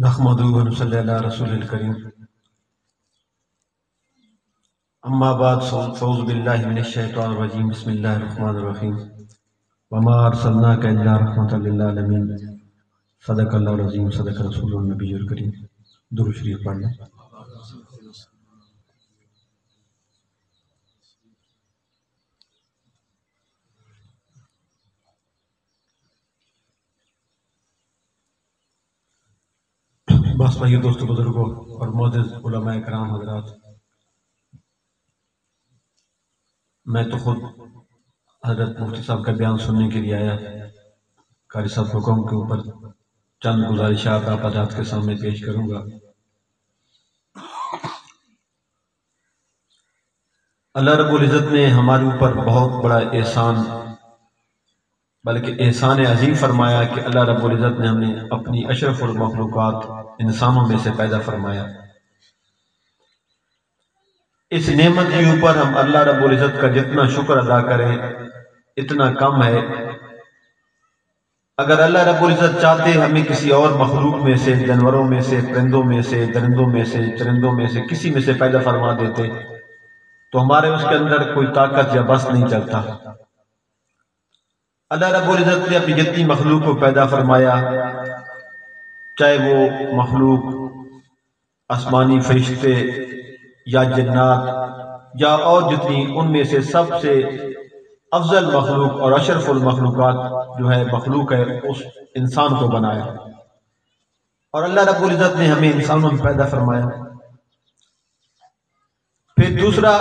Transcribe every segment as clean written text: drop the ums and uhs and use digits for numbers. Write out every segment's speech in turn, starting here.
نحمدہ و نصلی علی رسول الکریم اما بعد فاعوذ باللہ من الشیطان الرجیم بسم اللہ الرحمن الرحیم وما ارسلناک الا رحمۃ للعالمین صدق اللہ العظیم صدق رسول النبی الکریم۔ درود شریف پڑھ لیں۔ بس بھائی دوستو بزرگوں اور معزز علماء کرام حضرات، میں تو خود حضرت مفتی صاحب کا بیان سننے کے لیے آیا، قاری صاحب کو قوم کے اوپر چند گزارشات آپ حضرات کے سامنے پیش کروں گا۔ اللہ رب العزت نے ہمارے اوپر بہت بڑا احسان، بلکہ احسان عظیم فرمایا کہ اللہ رب العزت نے ہمیں اپنی اشرف المخلوقات انسانوں میں سے پیدا فرمایا۔ اس نعمت کے اوپر ہم اللہ رب العزت کا جتنا شکر ادا کریں اتنا کم ہے۔ اگر اللہ رب العزت چاہتے ہمیں کسی اور مخلوق میں سے، جانوروں میں سے، پرندوں میں سے، درندوں میں سے، چرندوں میں سے، کسی میں سے پیدا فرما دیتے تو ہمارے اس کے اندر کوئی طاقت یا بس نہیں چلتا۔ اللہ رب العزت نے اپنی جتنی مخلوق کو پیدا فرمایا، چاہے وہ مخلوق آسمانی فرشتے یا جنات یا اور جتنی، ان میں سے سب سے افضل مخلوق اور اشرف المخلوقات جو ہے مخلوق ہے، اس انسان کو بنایا، اور اللہ رب العزت نے ہمیں انسانوں میں پیدا فرمایا۔ پھر دوسرا،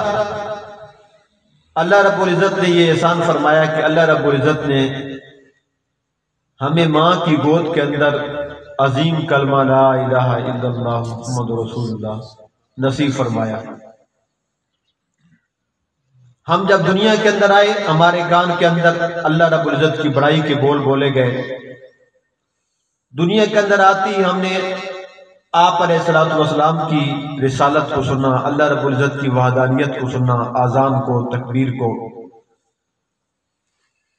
اللہ رب العزت نے یہ احسان فرمایا کہ اللہ رب العزت نے ہمیں ماں کی گود کے اندر عظیم کلمہ لا الہ الا اللہ محمد رسول اللہ نصیب فرمایا۔ ہم جب دنیا کے اندر آئے، ہمارے کان کے اندر اللہ رب العزت کی بڑائی کے بول بولے گئے۔ دنیا کے اندر آتی ہم نے آپ علیہ السلام کی رسالت کو سنا، اللہ رب العزت کی وحدانیت کو سنا، آذان کو، تکبیر کو۔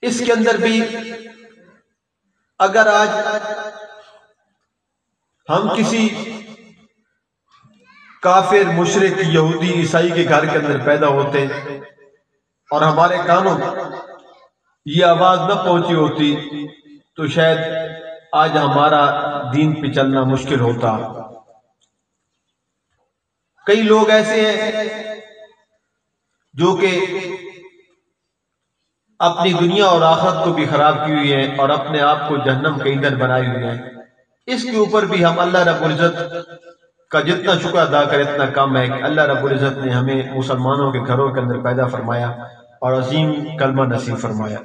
اس کے اندر بھی اگر آج ہم کسی کافر، مشرک، یہودی، عیسائی کے گھر کے اندر پیدا ہوتے اور ہمارے کانوں یہ آواز نہ پہنچی ہوتی تو شاید آج ہمارا دین پہ چلنا مشکل ہوتا۔ کئی لوگ ایسے ہیں جو کہ اپنی دنیا اور آخرت کو بھی خراب کی ہوئی ہیں اور اپنے آپ کو جہنم کے ایندھن بنائے ہوئے ہیں۔ اس کے اوپر بھی ہم اللہ رب العزت کا جتنا شکر ادا کریں اتنا کم ہے کہ اللہ رب العزت نے ہمیں مسلمانوں کے گھروں کے اندر پیدا فرمایا اور عظیم کلمہ نصیب فرمایا۔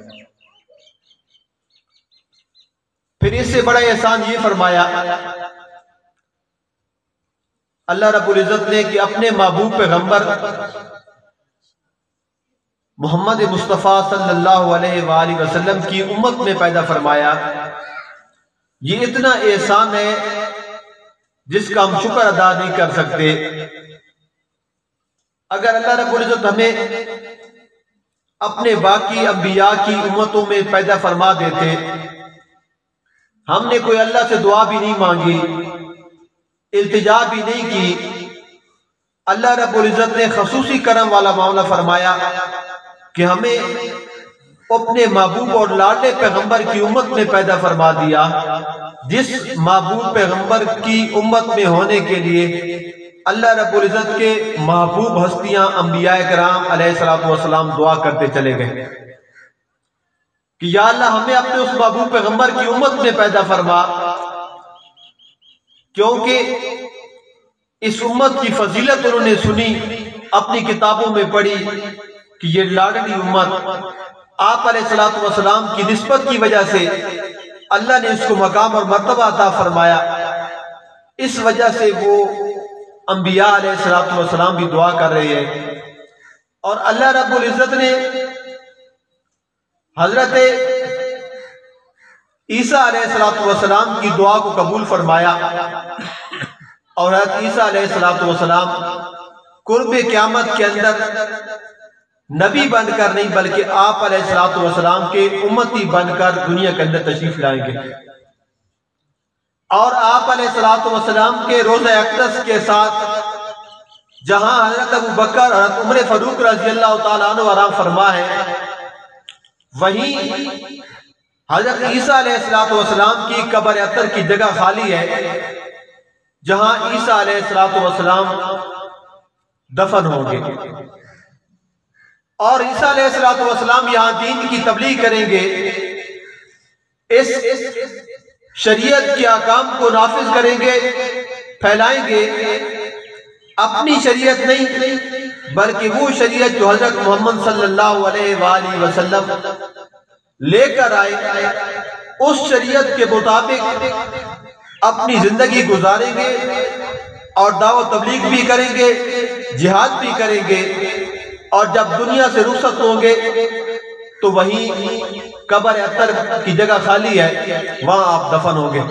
پھر اس سے بڑا احسان یہ فرمایا اللہ رب العزت نے کہ اپنے محبوب پیغمبر محمد مصطفیٰ صلی اللہ علیہ وآلہ وسلم کی امت میں پیدا فرمایا۔ یہ اتنا احسان ہے جس کا ہم شکر ادا نہیں کر سکتے۔ اگر اللہ رب العزت ہمیں اپنے باقی انبیاء کی امتوں میں پیدا فرما دیتے، ہم نے کوئی اللہ سے دعا بھی نہیں مانگی، التجا بھی نہیں کی، اللہ رب العزت نے خصوصی کرم والا معاملہ فرمایا کہ ہمیں اپنے محبوب اور لاڈلے پیغمبر کی امت میں پیدا فرما دیا، جس محبوب پیغمبر کی امت میں ہونے کے لیے اللہ رب العزت کے محبوب ہستیاں انبیاء کرام علیہ السلام دعا کرتے چلے گئے کہ یا اللہ ہمیں اپنے اس محبوب پیغمبر کی امت میں پیدا فرما، کیونکہ اس امت کی فضیلت انہوں نے سنی، اپنی کتابوں میں پڑھی کہ یہ لاڈلی امت آپ علیہ السلام کی نسبت کی وجہ سے اللہ نے اس کو مقام اور مرتبہ عطا فرمایا۔ اس وجہ سے وہ انبیاء علیہ السلام بھی دعا کر رہے ہیں، اور اللہ رب العزت نے حضرت عیسیٰ علیہ السلام کی دعا کو قبول فرمایا، اور حضرت عیسیٰ علیہ السلام قرب قیامت کے اندر نبی بن کر نہیں بلکہ آپ علیہ السلام کے امتی بن کر دنیا کے اندر تشریف لائیں گے۔ اور آپ علیہ الصلوۃ والسلام کے روضہ اقدس کے ساتھ جہاں حضرت ابو بکر اور حضرت عمر فاروق رضی اللہ تعالیٰ عنہ آرام فرما ہے، وہیں حضرت عیسیٰ علیہ السلام کی قبر اطہر کی جگہ خالی ہے، جہاں عیسیٰ علیہ السلام دفن ہوں گے، اور عیسیٰ علیہ السلام یہاں دین کی تبلیغ کریں گے، اس شریعت کے احکام کو نافذ کریں گے، پھیلائیں گے، اپنی شریعت نہیں بلکہ وہ شریعت جو حضرت محمد صلی اللہ علیہ وآلہ وسلم لے کر آئے، اس شریعت کے مطابق اپنی زندگی گزاریں گے، اور دعوت تبلیغ بھی کریں گے، جہاد بھی کریں گے، اور جب دنیا سے رخصت ہوں گے تو وہیں قبر اطہر کی جگہ خالی ہے، وہاں آپ دفن ہوں گے۔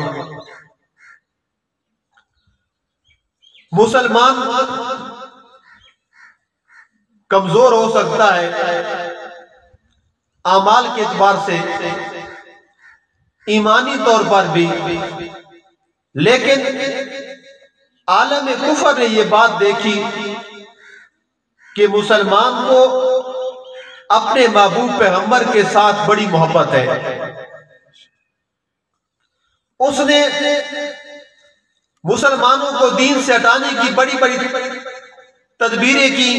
مسلمان کمزور ہو سکتا ہے اعمال کے اعتبار سے، ایمانی طور پر بھی، لیکن عالم کفر نے یہ بات دیکھی کہ مسلمان کو اپنے محبوب پیغمبر کے ساتھ بڑی محبت ہے، اس نے مسلمانوں کو دین سے ہٹانے کی بڑی بڑی تدبیریں کی،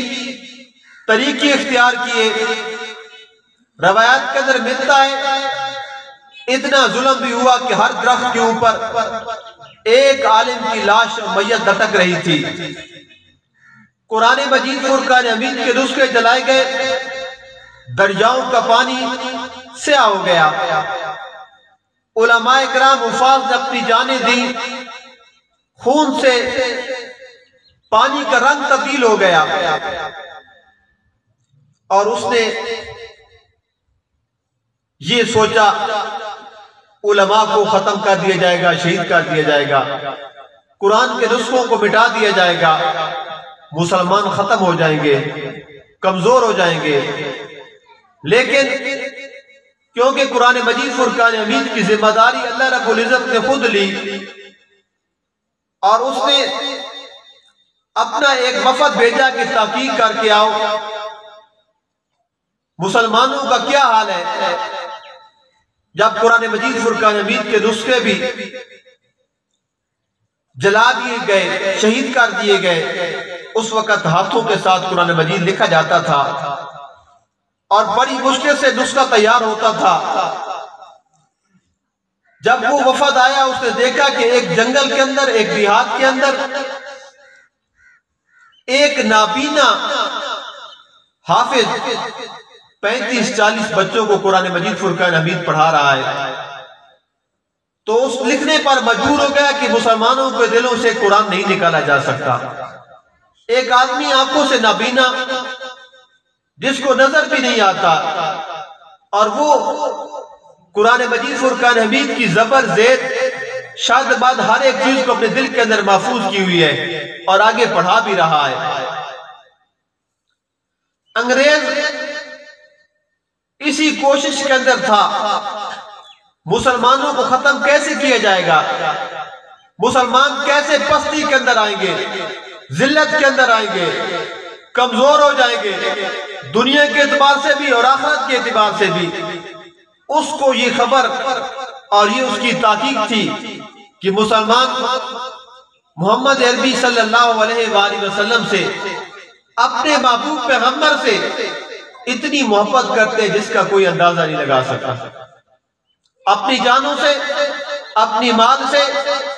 طریقے اختیار کیے۔ روایات کے اندر ملتا ہے اتنا ظلم بھی ہوا کہ ہر درخت کے اوپر ایک عالم کی لاش میت لٹک رہی تھی۔ قرآن مجید فرقان حمید کے نسخے جلائے گئے، دریاؤں کا پانی سیاہ ہو گیا، علماء کرام حفاظ نے اپنی جانیں دی، خون سے پانی کا رنگ تبدیل ہو گیا، اور اس نے یہ سوچا علماء کو ختم کر دیا جائے گا، شہید کر دیا جائے گا، قرآن کے نسخوں کو مٹا دیا جائے گا، مسلمان ختم ہو جائیں گے، کمزور ہو جائیں گے۔ لیکن کیونکہ قرآن مجید فرقان حمید کی ذمہ داری اللہ رب العزت نے خود لی، اور اس نے اپنا ایک وفد بھیجا کہ تحقیق کر کے آؤ مسلمانوں کا کیا حال ہے۔ جب قرآن مجید فرقان حمید کے نسخے بھی جلا دیے گئے، شہید کر دیے گئے، اس وقت ہاتھوں کے ساتھ قرآن مجید لکھا جاتا تھا، اور بڑی مشکل سے نسخہ تیار ہوتا تھا۔ جب وہ وفد آیا، اس نے دیکھا کہ ایک جنگل کے اندر، ایک دیہات کے اندر ایک نابینا حافظ 35-40 بچوں کو قرآن مجید فرقان حمید پڑھا رہا ہے، تو اس لکھنے پر مجبور ہو گیا کہ مسلمانوں کے دلوں سے قرآن نہیں نکالا جا سکتا۔ ایک آدمی آنکھوں سے نابینا، جس کو نظر بھی نہیں آتا، اور وہ قرآن مجید فرقان حمید کی زبر زید شاد بعد ہر ایک چیز کو اپنے دل کے اندر محفوظ کی ہوئی ہے، اور آگے پڑھا بھی رہا ہے۔ انگریز اسی کوشش کے اندر تھا، مسلمانوں کو ختم کیسے کیا جائے گا، مسلمان کیسے پستی کے اندر آئیں گے، ذلت کے اندر آئیں گے، کمزور ہو جائیں گے، دنیا کے اعتبار سے بھی اور آخرت کے اعتبار سے بھی۔ اس کو یہ خبر اور یہ اس کی تحقیق تھی کہ مسلمان محمد عربی صلی اللہ علیہ وآلہ وسلم سے، اپنے محبوب پیغمبر سے اتنی محبت کرتے جس کا کوئی اندازہ نہیں لگا سکتا۔ اپنی جانوں سے، اپنی مال سے،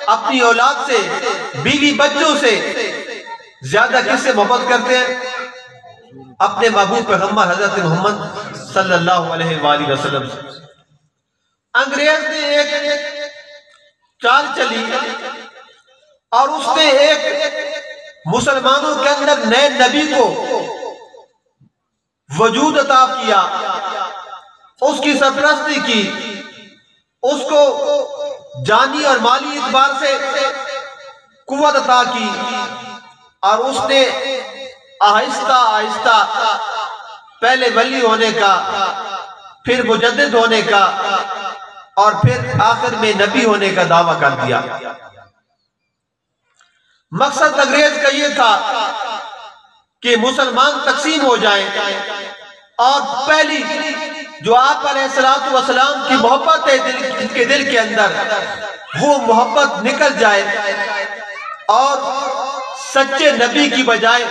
اپنی اولاد سے، بیوی بچوں سے زیادہ کس سے محبت کرتے ہیں؟ اپنے محبوب پیغمبر حضرت محمد صلی اللہ علیہ وآلہ وسلم سے۔ انگریز نے ایک چال چلی، اور اس نے ایک مسلمانوں کے اندر نئے نبی کو وجود عطا کیا، اس کی سرپرستی کی، اس کو جانی اور مالی اعتبار سے قوت عطا کی، اور اس نے آہستہ آہستہ پہلے ولی ہونے کا، پھر مجدد ہونے کا، اور پھر آخر میں نبی ہونے کا دعویٰ کر دیا۔ مقصد انگریز کا یہ تھا کہ مسلمان تقسیم ہو جائیں اور پہلی جو آپ علیہ السلام کی محبت ہے ان کے دل کے اندر، وہ محبت نکل جائے اور سچے نبی کی بجائے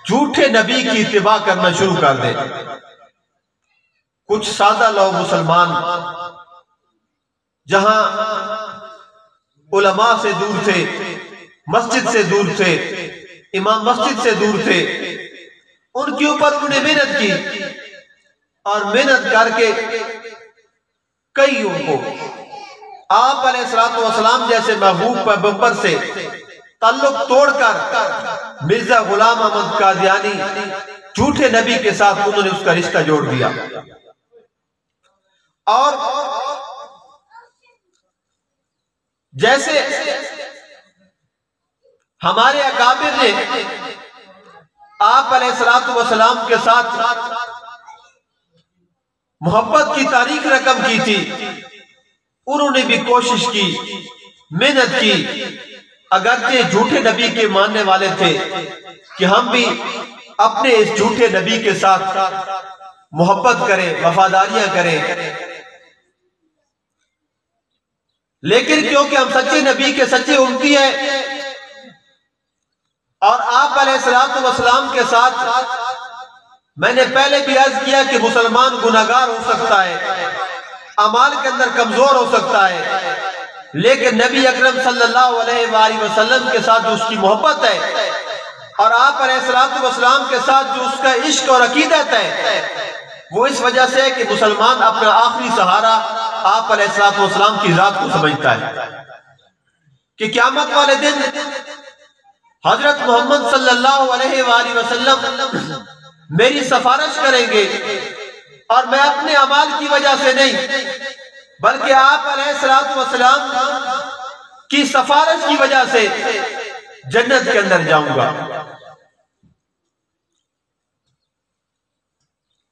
جھوٹے نبی کی اتباع کرنا شروع کر دے۔ کچھ سادہ لوگ مسلمان جہاں علماء سے دور تھے، مسجد سے دور تھے، امام مسجد سے دور تھے، ان کے اوپر انہوں نے محنت کی اور محنت کر کے کئیوں کو آپ علیہ السلام جیسے محبوب پیغمبر سے تعلق توڑ کر مرزا غلام احمد قادیانی جھوٹے نبی کے ساتھ انہوں نے اس کا رشتہ جوڑ دیا۔ اور جیسے ہمارے اکابر نے آپ علیہ السلام کے ساتھ محبت کی تاریخ رقم کی تھی، انہوں نے بھی کوشش کی، محنت کی، اگرچہ جھوٹے نبی کے ماننے والے تھے کہ ہم بھی اپنے اس جھوٹے نبی کے ساتھ محبت کریں، وفاداریاں کریں، لیکن کیونکہ ہم سچے نبی کے سچے امتی ہیں اور آپ علیہ السلام کے ساتھ میں نے پہلے بھی عرض کیا کہ مسلمان گناہگار ہو سکتا ہے، اعمال کے اندر کمزور ہو سکتا ہے، لیکن نبی اکرم صلی اللہ علیہ وآلہ وسلم کے ساتھ جو اس کی محبت ہے اور آپ علیہ السلام کے ساتھ جو اس کا عشق اور عقیدت ہے، وہ اس وجہ سے ہے کہ مسلمان اپنا آخری سہارا آپ علیہ السلام کی ذات کو سمجھتا ہے کہ قیامت والے دن حضرت محمد صلی اللہ علیہ وآلہ وسلم میری سفارش کریں گے اور میں اپنے اعمال کی وجہ سے نہیں بلکہ آپ علیہ السلام کی سفارش کی وجہ سے جنت کے اندر جاؤں گا۔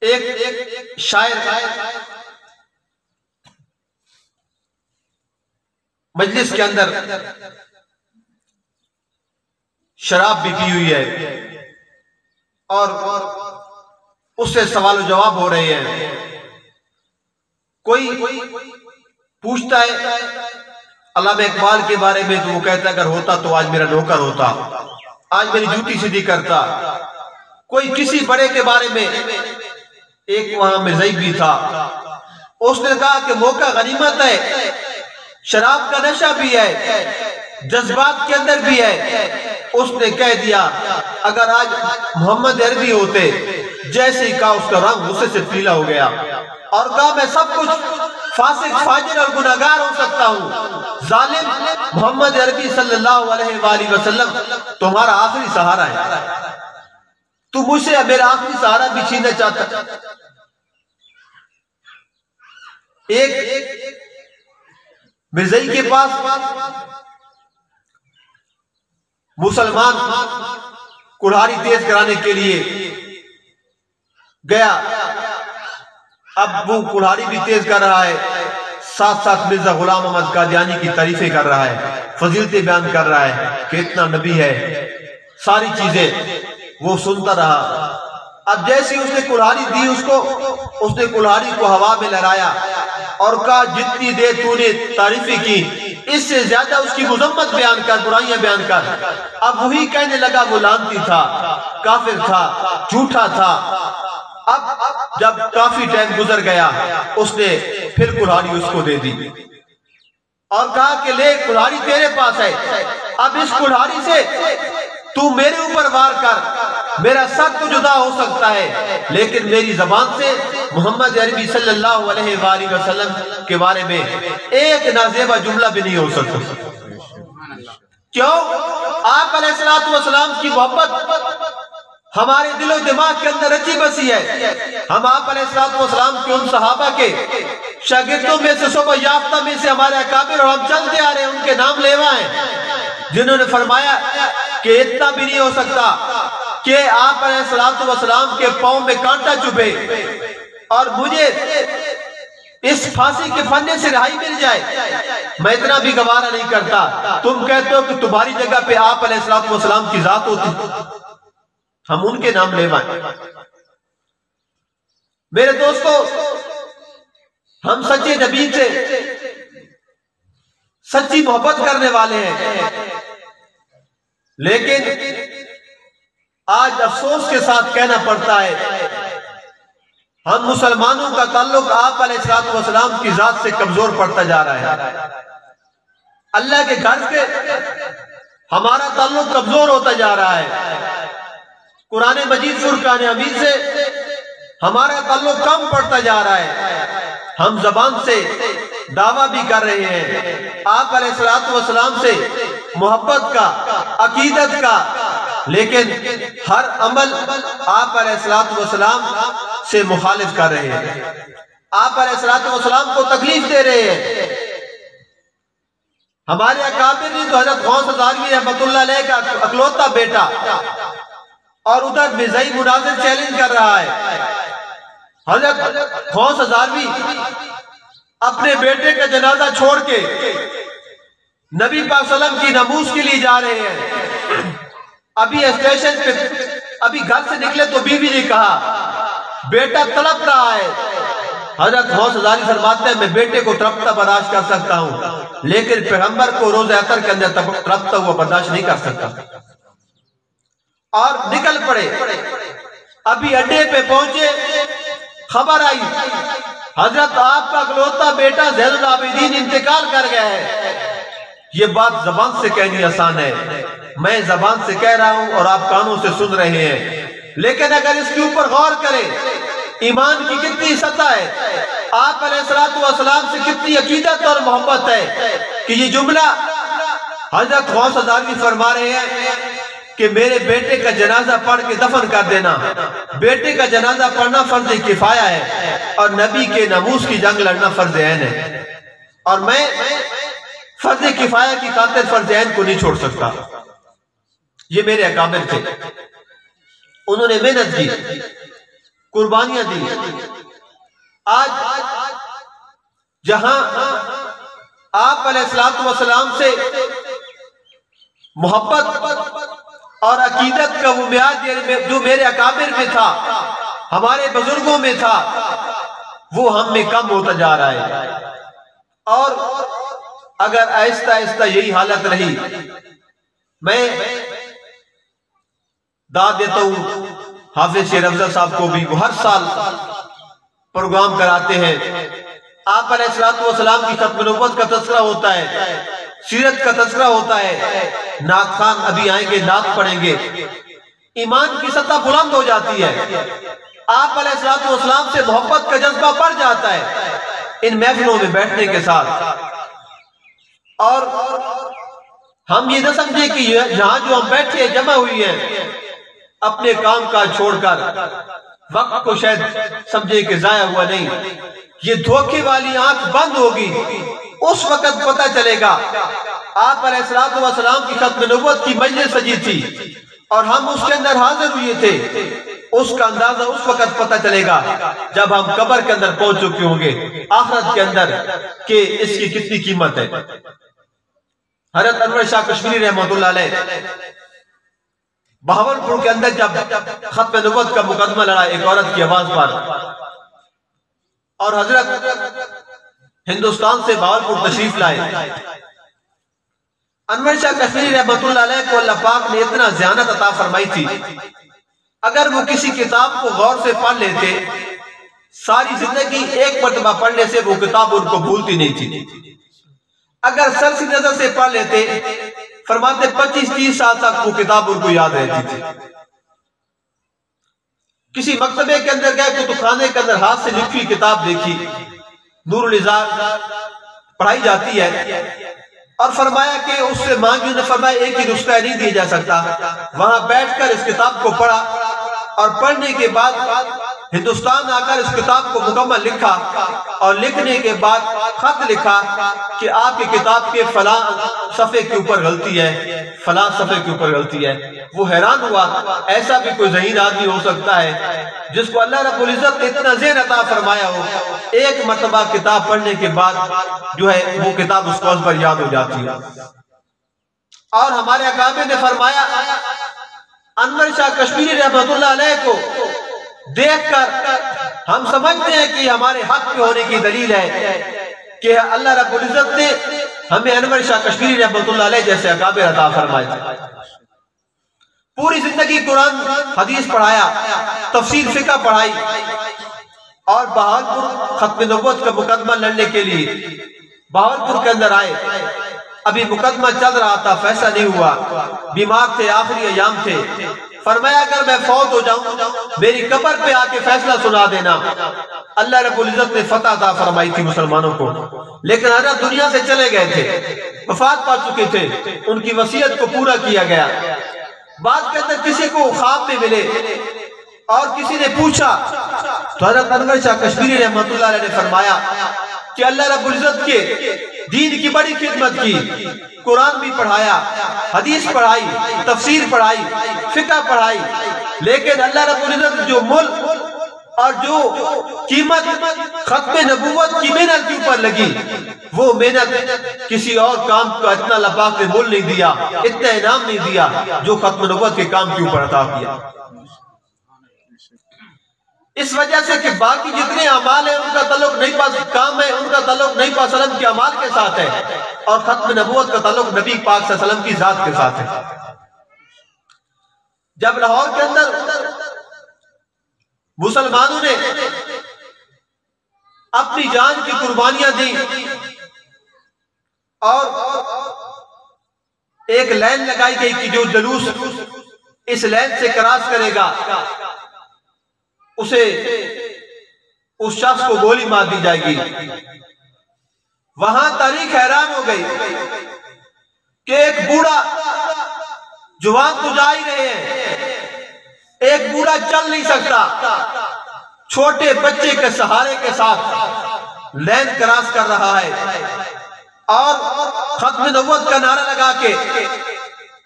ایک شاعر مجلس کے اندر شراب بھی پی ہوئی ہے اور اس سے سوال و جواب ہو رہے ہیں، کوئی پوچھتا ہے علامہ اقبال کے بارے میں تو وہ کہتا ہے اگر ہوتا تو آج میرا نوکر ہوتا، آج میری جوتی سیدھی کرتا۔ کوئی کسی بڑے کے بارے میں، ایک وہاں مرزائی بھی تھا، اس نے کہا کہ موقع غنیمت ہے، شراب کا نشہ بھی ہے، جذبات کے اندر بھی ہے۔ اس نے کہہ دیا اگر آج محمد عربی ہوتے، جیسے ہی کہا اس کا رنگ غصے سے پیلا ہو گیا اور کہا میں سب کچھ فاسق فاجر اور گناہگار ہو سکتا ہوں، ظالم محمد عربی صلی اللہ علیہ وآلہ وسلم تمہارا آخری سہارا ہے، تو مجھ سے میرا آخری سہارا بھی چھیننا چاہتا۔ ایک مرزائی کے پاس مسلمان کڑھاری تیز کرانے کے لیے گیا، اب وہ کڑھاری بھی تیز کر رہا ہے، ساتھ ساتھ مرزا غلام احمد قادیانی کی تعریفیں کر رہا ہے، فضیلتیں بیان کر رہا ہے کہ اتنا نبی ہے، ساری چیزیں وہ سنتا رہا۔ اب جیسے اس نے کڑھاری دی اس نے کڑھاری کو ہوا میں لہرایا اور کہا جتنی دیر تو نے تعریفیں کی اس سے زیادہ اس کی مذمت بیان کر، برائیاں بیان کر۔ اب وہی کہنے لگا وہ لعنتی تھا، کافر تھا، جھوٹا تھا۔ اب جب کافی ٹائم گزر گیا اس نے پھر کڑھاری اس کو دے دی اور کہا کہ لے کڑھاری تیرے پاس ہے، اب اس کڑھاری سے تو میرے اوپر وار کر، میرا سر تو جدا ہو سکتا ہے لیکن میری زبان سے محمد عربی صلی اللہ علیہ وآلہ وسلم کے بارے میں ایک نازیبہ جملہ بھی نہیں ہو سکتا۔ کیوں؟ آپ علیہ السلام کی محبت ہمارے دل و دماغ کے اندر رچی بسی ہے۔ ہم آپ علیہ السلام کے ان صحابہ کے شاگردوں میں سے صحبہ یافتہ میں سے ہمارے اکابر اور ہم چلتے آ رہے ہیں، ان کے نام لیوا ہیں جنہوں نے فرمایا کہ اتنا بھی نہیں ہو سکتا کہ آپ علیہ السلام کے پاؤں میں کانٹا چبھے اور مجھے اس پھانسی کے پھندے سے رہائی مل جائے، میں اتنا بھی گوارا نہیں کرتا۔ تم کہتے ہو کہ تمہاری جگہ پہ آپ علیہ الصلوۃ والسلام کی ذات ہوتی، ہم ان کے نام لیوائیں۔ میرے دوستو، ہم سچے نبی سے سچی محبت کرنے والے ہیں، لیکن آج افسوس کے ساتھ کہنا پڑتا ہے ہم مسلمانوں کا تعلق آپ علیہ الصلوۃ والسلام کی ذات سے کمزور پڑتا جا رہا ہے۔ اللہ کے گھر سے ہمارا تعلق کمزور ہوتا جا رہا ہے، قرآن مجید فرقان حمید سے ہمارا تعلق کم پڑتا جا رہا ہے۔ ہم زبان سے دعویٰ بھی کر رہے ہیں آپ علیہ الصلوۃ والسلام سے محبت کا، عقیدت کا، لیکن ہر عمل آپ علیہ الصلوۃ والسلام سے مخالف کر رہے ہیں، آپ علیہ الصلوۃ والسلام کو تکلیف دے رہے ہیں۔ ہمارے اکابر نے تو حضرت غوث ہزاروی رحمۃ اللہ علیہ کا اکلوتا بیٹا، اور ادھر مزاحی مناظر چیلنج کر رہا ہے۔ حضرت غوث ہزاروی اپنے بیٹے کا جنازہ چھوڑ کے نبی پاک صلی اللہ علیہ وسلم کی ناموس کے لیے جا رہے ہیں۔ ابھی اسٹیشن پہ ابھی گھر سے نکلے تو بیوی نے کہا بیٹا تڑپ رہا ہے۔ حضرت غوث ہزاروی فرماتے ہیں میں بیٹے کو تڑپتا برداشت کر سکتا ہوں، لیکن پیغمبر کو روز عطر کے اندر تڑپتا ہوا برداشت نہیں کر سکتا۔ اور نکل پڑے، ابھی اڈے پہ پہنچے، خبر آئی حضرت آپ کا اکلوتا بیٹا زین العابدین انتقال کر گیا ہے۔ یہ بات زبان سے کہنی آسان ہے، میں زبان سے کہہ رہا ہوں اور آپ کانوں سے سن رہے ہیں، لیکن اگر اس کے اوپر غور کریں ایمان کی کتنی سطح ہے، آپ علیہ الصلوۃ والسلام سے کتنی عقیدت اور محبت ہے کہ یہ جملہ حضرت غوث ہزاروی فرما رہے ہیں کہ میرے بیٹے کا جنازہ پڑھ کے دفن کر دینا۔ بیٹے کا جنازہ پڑھنا فرض کفایہ ہے اور نبی کے ناموس کی جنگ لڑنا فرض عین ہے، اور میں فرض کفایہ کی خاطر فرض عین کو نہیں چھوڑ سکتا۔ یہ میرے اکابر تھے، انہوں نے محنت کی، قربانیاں دی۔ آج جہاں آپ علیہ الصلوۃ والسلام سے محبت اور عقیدت کا وہ معیار جو میرے اکابر میں تھا، ہمارے بزرگوں میں تھا، وہ ہم میں کم ہوتا جا رہا ہے۔ اور اگر آہستہ آہستہ یہی حالت رہی، میں داد دیتا ہوں حافظ شیر افضل صاحب کو بھی، وہ ہر سال پروگرام کراتے ہیں، آپ علیہ الصلوۃ والسلام کی ختم نبوت کا تذکرہ ہوتا ہے، سیرت کا تذکرہ ہوتا ہے، نعت خوان ابھی آئیں گے، نعت پڑھیں گے، ایمان کی سطح بلند ہو جاتی ہے، آپ علیہ الصلوۃ والسلام سے محبت کا جذبہ بڑھ جاتا ہے ان محفلوں میں بیٹھنے کے ساتھ۔ اور ہم یہ نہ سمجھے کہ یہاں جو ہم بیٹھے جمع ہوئی ہیں اپنے کام کاج چھوڑ کر، وقت کو شاید سمجھے کہ ضائع ہوا نہیں، یہ دھوکے والی آنکھ بند ہوگی، اس وقت پتہ چلے گا آپ علیہ الصلوۃ والسلام کی ختم نبوت کی مجلس سجی تھی اور ہم اس کے اندر حاضر ہوئے تھے، اس کا اندازہ اس وقت پتہ چلے گا جب ہم قبر کے اندر پہنچ چکے ہوں گے، آخرت کے اندر، کہ اس کی کتنی قیمت ہے۔ حضرت انور شاہ کشمیری رحمۃ اللہ علیہ بہاولپور کے اندر جب ختم نبوت کا مقدمہ لڑا ایک عورت کی آواز پر، اور حضرت ہندوستان سے بہاولپور تشریف لائے، انور شاہ کشمیری رحمۃ اللہ علیہ کو اللہ پاک نے اتنا ذہانت عطا فرمائی تھی، اگر وہ کسی کتاب کو غور سے پڑھ لیتے، ساری زندگی ایک مرتبہ پڑھنے سے وہ کتاب ان کو بھولتی نہیں تھی، اگر سرسی نظر سے پڑھ لیتے فرماتے 25-30 سال تک وہ کتاب ان کو یاد رہتی تھی۔ کسی مکتبے کے اندر گئے، کتب خانے کے اندر ہاتھ سے لکھی کتاب دیکھی، نور الازار پڑھائی جاتی ہے، اور فرمایا کہ اس سے مانگی، نے فرمایا ایک ہی نسخہ نہیں دیا جا سکتا، وہاں بیٹھ کر اس کتاب کو پڑھا، اور پڑھنے کے بعد ہندوستان آ کر اس کتاب کو مکمل لکھا اور لکھنے کے بعد خط لکھا کہ آپ کی کتاب کے فلاں صفحے کے اوپر غلطی ہے، فلاں صفحے کے اوپر غلطی ہے۔ وہ حیران ہوا، ایسا بھی کوئی ذہین آدمی ہو سکتا ہے جس کو اللہ رب العزت نے اتنا ذہن عطا فرمایا ہو، ایک مرتبہ کتاب پڑھنے کے بعد جو ہے وہ کتاب اس کو ازبر یاد ہو جاتی ہے۔ اور ہمارے اکابر نے فرمایا، انور شاہ کشمیری رحمۃ اللہ علیہ کو دیکھ کر ہم سمجھتے ہیں کہ ہمارے حق پہ ہونے کی دلیل ہے کہ اللہ رب العزت نے ہمیں انور شاہ کشمیری رحمۃ اللہ علیہ جیسے اکابر عطا فرمائے تھے۔ پوری زندگی قرآن حدیث پڑھایا، تفسیر فقہ پڑھائی، اور بہاولپور ختم نبوت کا مقدمہ لڑنے کے لیے بہاولپور کے اندر آئے۔ ابھی مقدمہ چل رہا تھا، فیصلہ نہیں ہوا، بیمار تھے، آخری ایام تھے۔ فرمایا اگر میں فوت ہو جاؤں میری قبر پہ آ کے فیصلہ سنا دینا۔ اللہ رب العزت نے فتح عطا فرمائی تھی مسلمانوں کو، لیکن حضرت دنیا سے چلے گئے تھے، وفات پا چکے تھے، ان کی وصیت کو پورا کیا گیا۔ بعد کے اندر کسی کو خواب میں ملے اور کسی نے پوچھا تو حضرت انور شاہ کشمیری رحمۃ اللہ علیہ نے فرمایا کہ اللہ رب العزت کے دین کی بڑی خدمت کی، قرآن بھی پڑھایا، حدیث پڑھائی، تفسیر پڑھائی، فقہ پڑھائی، لیکن اللہ رب العزت جو ملک اور جو قیمت ختم نبوت کی محنت کے اوپر لگی، وہ محنت کسی اور کام کو اتنا اللہ پاک نے مول نہیں دیا، اتنا انعام نہیں دیا جو ختم نبوت کے کام کے اوپر عطا کیا۔ اس وجہ سے کہ باقی جتنے اعمال ہیں ان کا تعلق نہیں کام ہے، ان کا تعلق نبی پاک صلی اللہ علیہ وسلم کے اعمال کے ساتھ ہے، اور ختم نبوت کا تعلق نبی پاک صلی اللہ علیہ وسلم کی ذات کے ساتھ ہے۔ جب لاہور کے اندر مسلمانوں نے اپنی جان کی قربانیاں دی اور ایک لائن لگائی گئی کہ جو جلوس اس لائن سے کراس کرے گا اسے اس شخص کو گولی مار دی جائے گی، وہاں تاریخ حیران ہو گئی کہ ایک بوڑھا، جوان تو جا ہی رہے ہیں، ایک بوڑھا چل نہیں سکتا، چھوٹے بچے کے سہارے کے ساتھ لین کراس کر رہا ہے، اور ختم نبوت کا نعرہ لگا کے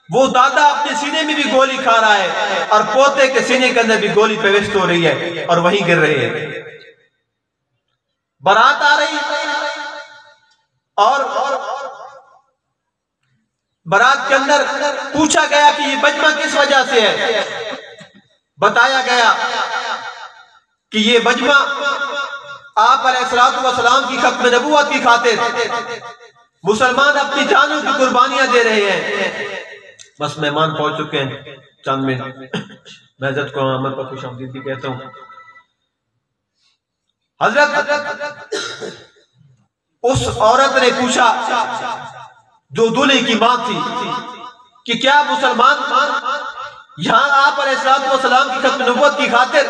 وہ دادا اپنے سینے میں بھی گولی کھا رہا ہے اور پوتے کے سینے کے اندر بھی گولی پیوست ہو رہی ہے اور وہیں گر رہے ہیں۔ بارات آ رہی اور بارات کے اندر پوچھا گیا کہ یہ بجمہ کس وجہ سے ہے، بتایا گیا کہ یہ بجمہ آپ علیہ السلام کی ختم نبوت کی خاطر مسلمان اپنی جانوں کی قربانیاں دے رہے ہیں۔ بس مہمان پہنچ چکے ہیں، چند منٹ میں حضرت کو عمر پر خوش آمدید بھی کہتا ہوں۔ حضرت اس عورت نے پوچھا جو دولہے کی ماں تھی کہ کیا مسلمان یہاں آپ علیہ السلام کی ختم نبوت کی خاطر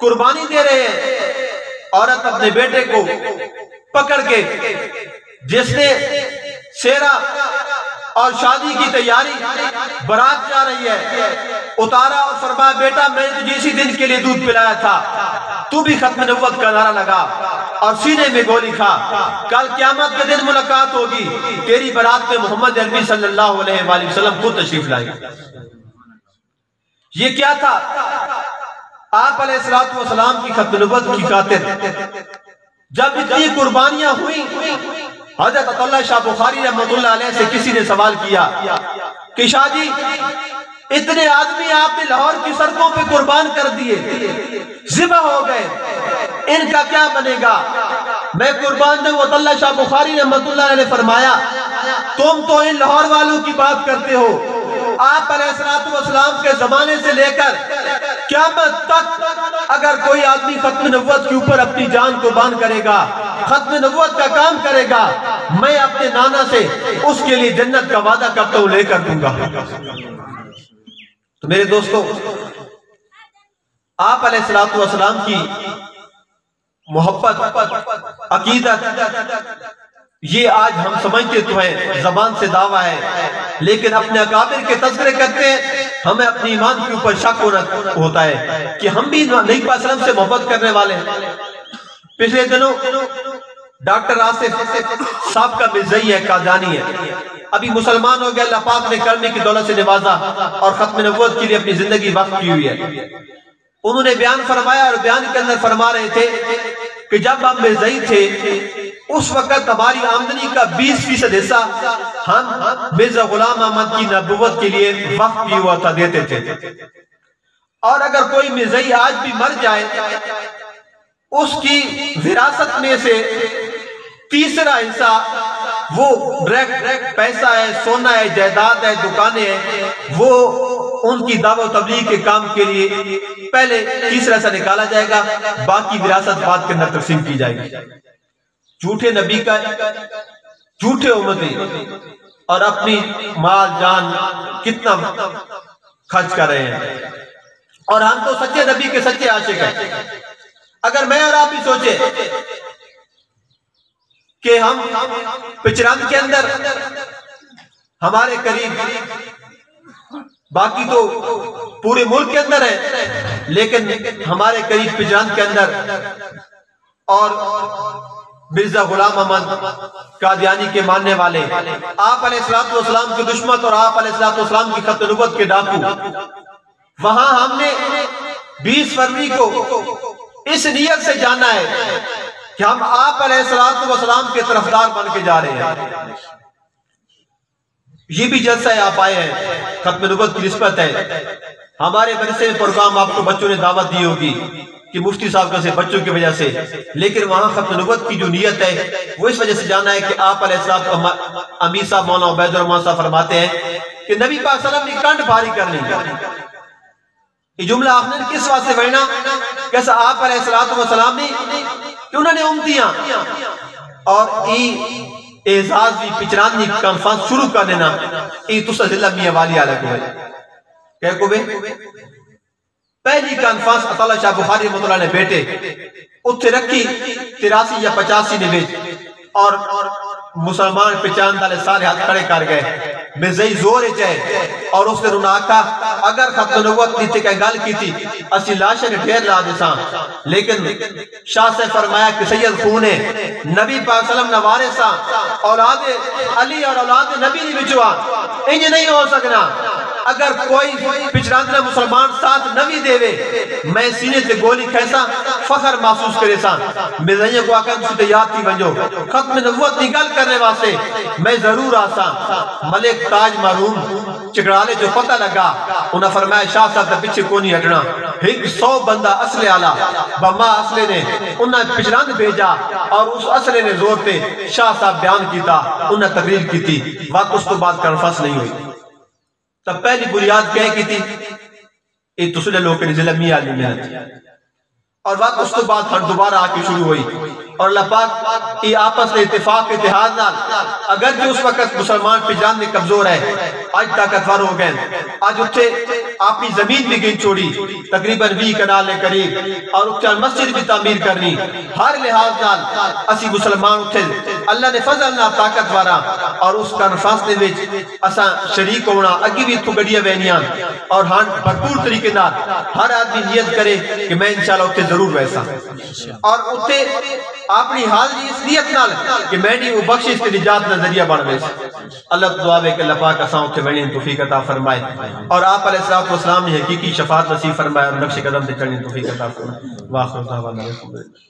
قربانی دے رہے ہیں؟ عورت اپنے بیٹے کو پکڑ کے، جس نے سیرا اور شادی کی تیاری، برات جا رہی ہے، اتارا اور فرمایا بیٹا میں نے تجھے اسی دن کے لیے دودھ پلایا تھا، تو بھی ختم نبوت کا نعرہ لگا اور سینے میں گولی کھا، کل قیامت کے دن ملاقات ہوگی، تیری برات میں محمد عربی صلی اللہ علیہ وآلہ وسلم خود تشریف لائے گا۔ یہ کیا تھا؟ آپ علیہ السلام کی ختم نبوت کی خاطر جب اتنی قربانیاں ہوئی، حضرت عطا شاہ بخاری رحمۃ اللہ علیہ سے کسی نے سوال کیا کہ شاہ جی اتنے آدمی آپ نے لاہور کی سڑکوں پہ قربان کر دیے، ذبح ہو گئے، ان کا کیا بنے گا؟ میں قربان دوں۔ عطا شاہ بخاری رحمۃ اللہ علیہ نے فرمایا تم تو ان لاہور والوں کی بات کرتے ہو، آپ علیہ السلام کے زمانے سے لے کر قیامت تک اگر کوئی آدمی ختم نبوت کے اوپر اپنی جان قربان کرے گا، ختم نبوت کا کام کرے گا، میں اپنے نانا سے اس کے لیے جنت کا وعدہ کرتا ہوں، لے کر دوں گا۔ تو میرے دوستو، آپ علیہ السلام کی محبت، عقیدت، یہ آج ہم سمجھتے تو ہیں، زبان سے دعویٰ ہے، لیکن اپنے اکابر کے تذکرے کرتے ہیں ہمیں اپنی ایمان کے اوپر شک ہوتا ہے کہ ہم بھی نبی پاک صلی اللہ علیہ وسلم سے محبت کرنے والے ہیں۔ پچھلے دنوں ڈاکٹر آصف صاحب کا مرزائی ہے، قادیانی ہے، ابھی مسلمان ہو گیا، اللہ پاک نے کلمے کی دولت سے نوازا اور ختم نبوت کے لیے اپنی زندگی وقف کی ہوئی ہے۔ انہوں نے بیان فرمایا اور بیان کے اندر فرما رہے تھے کہ جب ہم مرزائی تھے اس وقت ہماری آمدنی کا 20% حصہ ہم مرزا غلام احمد کی نبوت کے لیے وقف کی ہوا تھا دیتے تھے، اور اگر کوئی مرزائی آج بھی مر جائے اس کی وراثت میں سے تیسرا حصہ وہ ڈائریکٹ پیسہ ہے، سونا ہے، جائیداد ہے، دکانیں ہیں، وہ ان کی دعوت و تبلیغ کے کام کے لیے پہلے تیسرا حصہ نکالا جائے گا، باقی وراثت بعد کے اندر تقسیم کی جائے گی۔ جھوٹے نبی کا جھوٹے امتی اور اپنی مال جان کتنا خرچ کر رہے ہیں، اور ہم تو سچے نبی کے سچے عاشق ہیں۔ اگر میں اور آپ بھی سوچے کہ ہم پچرند کے اندر ہمارے قریب، باقی تو پورے ملک کے اندر ہے، لیکن ہمارے قریب پچرند کے اندر اور مرزا غلام احمد قادیانی کے ماننے والے، آپ علیہ السلام کے دشمن اور آپ علیہ السلام کی ختم نبوت کے ڈاکو، وہاں ہم نے 20 فروری کو اس نیت سے جانا ہے کہ ہم آپ علیہ السلام کے طرفدار بن کے جا رہے ہیں۔ یہ بھی جلسہ ہے، آپ آئے ہیں، ختم نبوت کی نسبت ہے۔ ہمارے مدرسے میں پروگرام آپ کو بچوں نے دعوت دی ہوگی کہ مفتی صاحب کا سے بچوں کی وجہ سے، لیکن وہاں ختم نبوت کی جو نیت ہے وہ اس وجہ سے جانا ہے کہ آپ علیہ السلام، امیر صاحب مولانا عبید الرحمن صاحب فرماتے ہیں کہ نبی پاک صلی اللہ علیہ وسلم نے کنڈ بھاری کرنی۔ یہ جملہ آپ نے کس واسطے پڑھنا؟ کیسا آپ علیہ السلام نے کہ انہوں نے امتیاں اور اعزاز بھی پچرانی کانفرنس شروع کر دینا، تسا ضلع میاں والی آلہ کو بے پہلی کانفرنس اطالہ شاہ بخاری رحمۃ اللہ نے بیٹے اتھے رکھی 83 یا 85 نے بیچ، اور مسلمان پچاند والے سارے ہاتھ کھڑے کر گئے، مرزائی زور چاہے، اور اس نے رونا آکھا اگر ختم نبوت نیتے کا گل کی تھی اسی لاشیں نے ڈھیر لا دے ساں، لیکن شاہ سے فرمایا کہ سید خون ہے، نبی پاک صلی اللہ علیہ وسلم نوارے ساں، اولاد علی اور اولاد نبی نہیں بچوا، انج نہیں ہو سکنا۔ اگر کوئی پچراندنا مسلمان ساتھ نبی دے وے، میں سینے تے گولی کھیسا فخر محسوس کرے ساں۔ مرزائیوں کو آکھا تسی تیار تھی بنجو ختم نبوت نگل کرنے واسے میں ضرور آساں۔ ملک تاج مرحوم چکڑالے جو پتہ لگا انہاں فرمایا شاہ صاحب دا پیچھے کو نہیں ہٹنا، 100 بندہ اصلے آلا بما اصلے نے انہاں پچراند بھیجا، اور اس اصلے نے زور تے شاہ صاحب بیان کیتا، انہاں تقریر کی تھی، وقت اس تو بعد کانفرنس نہیں ہوئی۔ تب پہلی بنیاد کہہ کی تھی ایک دوسرے لوگ کے نزل میاں علی محنت، اور وقت اس تو بعد ہر دوبارہ آکے شروع ہوئی، اور اللہ پاک یہ آپس میں اتفاق اتحاد نال اگر جو اس وقت مسلمان پہ جان میں کمزور ہے آج طاقتور ہو گئے، آج اتھے اپنی زمین بھی گن چھوڑی تقریباً 20 کنال قریب، اور اتھے مسجد بھی تعمیر کرنی، ہر لحاظ نال اسی مسلمان اتھے اللہ نے فضل نہ طاقتورا، اور اس کانفرنس نے وچ اساں شریک ہونا، اگی بھی اتھو گڑیاں وینیاں، اور ہاں بھرپور طریقے نال ہر آدمی نیت کرے کہ میں انشاءاللہ اتھے ضرور ویسا، اور اتھے اپنی حاضری اس نیت نال کہ میں نہیں وہ بخشش کے نجات نظریہ بڑھ ویسا۔ اللہ دعا ہے کہ اللہ پاک اساں اتھے وینی توفیق عطا فرمائے، اور آپ علیہ السلام نے حقیقی شفاعت نصیب فرمائے، اور نقش قدم تے چلنے توفیق عطا فرمائے۔ واخر دعوانا الحمدللہ۔